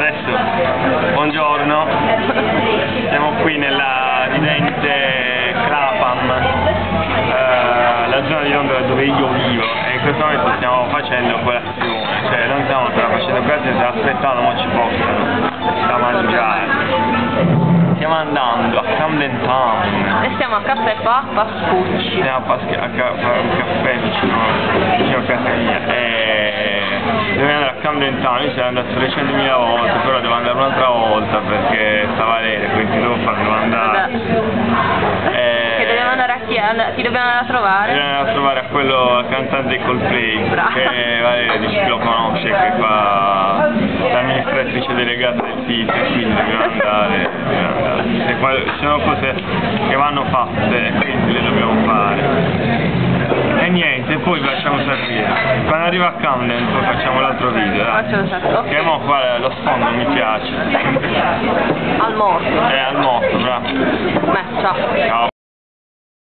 Adesso, buongiorno, siamo qui nella ridente Clapham, la zona di Londra dove io vivo, e in questo momento stiamo facendo colazione, cioè non stiamo ancora facendo colazione, stiamo aspettando, ma ci portano da mangiare. Stiamo andando a Camden Town. E stiamo a Caffè Pascucci. Stiamo a fare un caffè vicino a casa mia. Dobbiamo andare a Camden Town, io sono andato 300.000 volte, però devo andare un'altra volta perché sta a valere, quindi devo andare. Che dobbiamo andare a chi? Ti dobbiamo andare a trovare? Dobbiamo andare a trovare a quello, al cantante di Coldplay, che Valeria dice che lo conosce, che fa l'amministratrice delegata del TIT, quindi dobbiamo andare. Ci sono cose che vanno fatte, quindi le dobbiamo fare. E niente, poi vi lasciamo sapere. Quando arriva a Camden poi facciamo l'altro video, dai. Che mo qua lo sfondo mi piace. Al morto. Al morto, bravo. Ciao. Ciao.